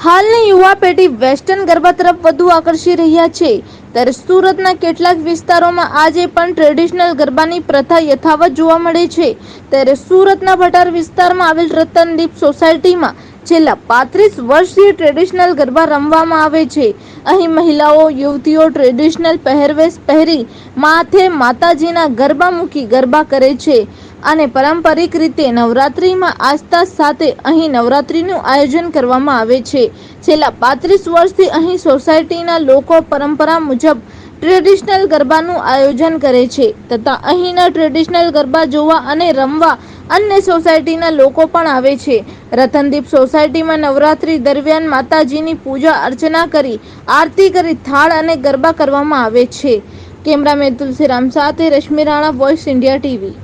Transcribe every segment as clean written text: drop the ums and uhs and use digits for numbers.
હાલની યુવા પેઢી વેસ્ટર્ન ગરબા તરફ વધુ આકર્ષી રહ્યા છે, ત્યારે સુરતના કેટલાક વિસ્તારોમાં આજે પણ ટ્રેડિશનલ ગરબાની પ્રથા યથાવત જોવા મળે છે. ત્યારે સુરતના ભટાર વિસ્તારમાં આવેલ રતનદીપ સોસાયટીમાં છેલ્લા 35 વર્ષથી ટ્રેડિશનલ ગરબા રમવામાં આવે છે. અહીં મહિલાઓ યુવતીઓ ટ્રેડિશનલ પહેરવેશ પહેરી માથે માતાજીના ગરબા મૂકી ગરબા કરે છે અને પારંપરિક રીતે નવરાત્રીમાં આસ્થા સાથે અહીં નવરાત્રીનું આયોજન કરવામાં આવે છે. છેલ્લા 35 વર્ષથી અહીં સોસાયટીના લોકો પરંપરા મુજબ ટ્રેડિશનલ ગરબાનું આયોજન કરે છે તથા અહીંના ટ્રેડિશનલ ગરબા જોવા અને રમવા અન્ય સોસાયટીના લોકો પણ આવે છે. રતનદીપ સોસાયટીમાં નવરાત્રી દરમિયાન માતાજીની પૂજા અર્ચના કરી આરતી કરી થાળ અને ગરબા કરવામાં આવે છે. કેમેરામેન તુલસીરામ સાથે Rashmi Rana, voice India TV.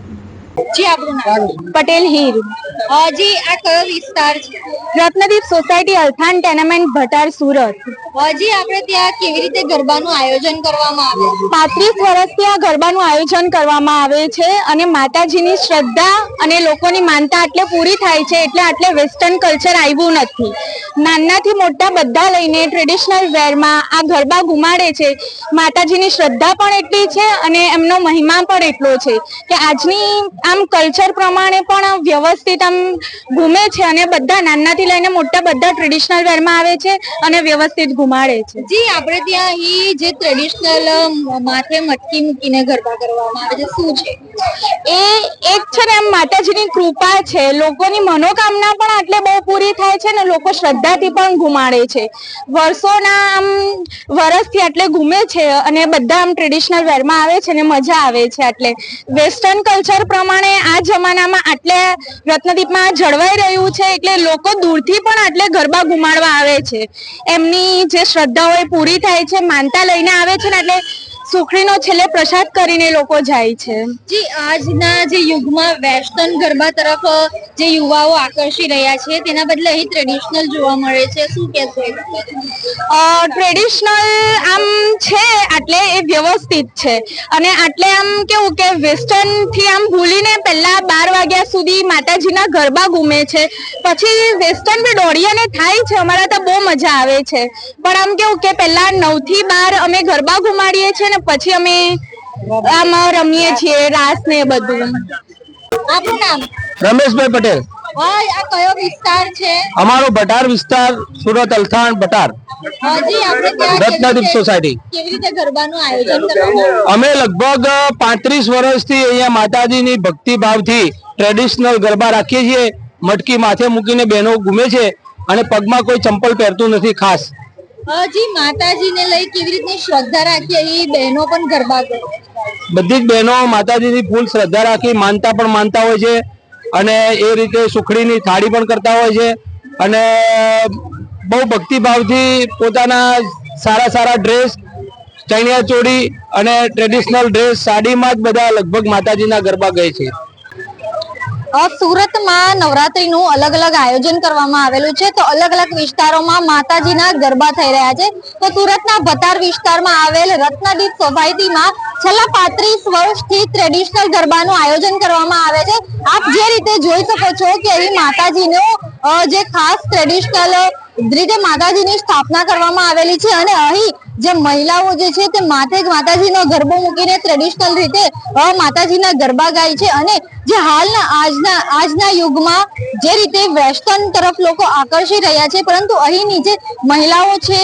જી આપણું નામ? પટેલ હીર. જી આ કયો વિસ્તાર છે? Ratnadeep society, Althan tenement, Bhatar, Surat. જી આપણે ત્યાં કેવી રીતે ગરબાનું આયોજન કરવામાં આવે છે? 35 વર્ષથી આ ગરબાનું આયોજન કરવામાં આવે છે અને માતાજીની શ્રદ્ધા અને લોકોની માનતા આટલે પૂરી થાય છે એટલે આટલે વેસ્ટર્ન કલ્ચર આવ્યું નથી. નાનાથી મોટા બધા લઈને ટ્રેડિશનલ વેરમાં આ ગરબા ઘુમાડે છે. માતાજીની શ્રદ્ધા પણ એટલી છે અને એમનો મહિમા પણ એટલો છે કે આજની આમ કલ્ચર પ્રમાણે પણ વ્યવસ્થિત આમ ઘૂમે છે અને બધા નાનાથી લઈને મોટા બધા ટ્રેડિશનલ વેરમાં આવે છે અને વ્યવસ્થિત ઘુમાડે છે. જી આપણે ત્યાં અહીં જે ટ્રેડિશનલ માથે મટકી મૂકીને ગરબા કરવામાં આવે છે, શું છે એ? એક છે ને એમ માતાજીની કૃપા છે, લોકોની મનોકામના પણ આટલે બહુ પૂરી થાય છે ને લોકો શ્રદ્ધાથી પણ ઘુમાડે છે. વર્ષોના આમ વર્ષથી આટલે ઘૂમે છે અને બધા આમ ટ્રેડિશનલ વેરમાં આવે છે ને મજા આવે છે. આટલે વેસ્ટર્ન કલ્ચર પ્રમાણે આ જમાનામાં આટલે રત્નદીપમાં જળવાઈ રહ્યું છે એટલે લોકો દૂરથી પણ આટલે ગરબા ઘુમાડવા આવે છે. એમની જે શ્રદ્ધા હોય પૂરી થાય છે, માનતા લઈને આવે છે ને એટલે સુખડીનો છેલ્લે પ્રસાદ કરીને લોકો જાય છે. જી આજના જે યુગમાં વેસ્ટર્ન ગરબા તરફ જે યુવાઓ આકર્ષી રહ્યા છે તેના બદલે અહીં ટ્રેડિશનલ જોવા મળે છે, શું કહેશો? ટ્રેડિશનલ આમ છે આટલે એ વ્યવસ્થિત છે અને આટલે આમ કેવું કે વેસ્ટર્ન થી આમ ભૂલીને પહેલા 12 વાગ્યા સુધી માતાજીના ગરબા ઘૂમે છે, પછી વેસ્ટર્ન બી દોડીને થાય છે. અમારા તો બહુ મજા આવે છે પણ આમ કેવું કે પહેલા 9 થી 12 અમે ગરબા ઘુમાડીએ છીએ ને પછી અમે આમ રમીએ છીએ રાસ ને બધું. આપનું નામ? રમેશભાઈ પટેલ. આ કયો વિસ્તાર છે? અમારો ભટાર વિસ્તાર, સુરત, અલથાણ, ભટાર. જી આપણે ત્યાં રત્નદીપ સોસાયટી. કેવી રીતે ગરબાનું આયોજન કરવામાં? અમે લગભગ 35 વર્ષથી અહીંયા માતાજીની ભક્તિ ભાવથી ટ્રેડિશનલ ગરબા રાખીએ છીએ. મટકી માથે મૂકીને બહેનો ઘૂમે છે અને પગમાં કોઈ ચંપલ પહેરતું નથી. ખાસ જી માતાજીને લઈ કેવી રીતની શ્રદ્ધા રાખી અહીં બહેનો પણ ગરબા કરે? બધી જ બહેનો માતાજીની ફૂલ શ્રદ્ધા રાખી માનતા પણ માનતા હોય છે અને એ રીતે સુખડીની થાળી પણ કરતા હોય છે અને બહુ ભક્તિભાવથી પોતાના સારા સારા ડ્રેસ, ચણિયા ચોળી અને ટ્રેડિશનલ ડ્રેસ, સાડીમાં જ બધા લગભગ માતાજીના ગરબા ગਏ છે. સુરતમાં નવરાત્રીનું અલગ અલગ આયોજન કરવામાં આવેલું છે તો અલગ અલગ વિસ્તારોમાં માતાજીના ગરબા થઈ રહ્યા છે. તો સુરતના ભટાર વિસ્તારમાં આવેલ રત્નદીપ સોસાયટીમાં છેલ્લા 35 વર્ષથી ટ્રેડિશનલ ગરબાનું આયોજન કરવામાં આવે છે. આપ જે રીતે જોઈ શકો છો કે અહીં માતાજીનું જે ખાસ ટ્રેડિશનલ રીતે માતાજીની સ્થાપના કરવામાં આવેલી છે અને અહીં જે મહિલાઓ જે છે તે માથે માતાજીનો ગરબો મૂકીને ટ્રેડિશનલ રીતે માતાજીના ગરબા ગાય છે અને જે હાલના આજના યુગમાં જે રીતે વેસ્ટર્ન તરફ લોકો આકર્ષી રહ્યા છે પરંતુ અહીંની જે મહિલાઓ છે,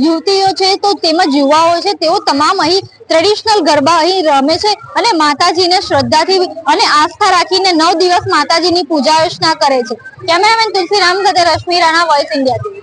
યુવતીઓ છે તો તેમજ યુવાઓ છે તેઓ તમામ અહીં ટ્રેડિશનલ ગરબા અહીં રમે છે અને માતાજીને શ્રદ્ધાથી અને આસ્થા રાખીને 9 દિવસ માતાજીની પૂજા અર્ચના કરે છે. કેમેરામેન તુલસીરામ સાથે રશ્મિ રાણા, વોઇસ ઇન્ડિયા.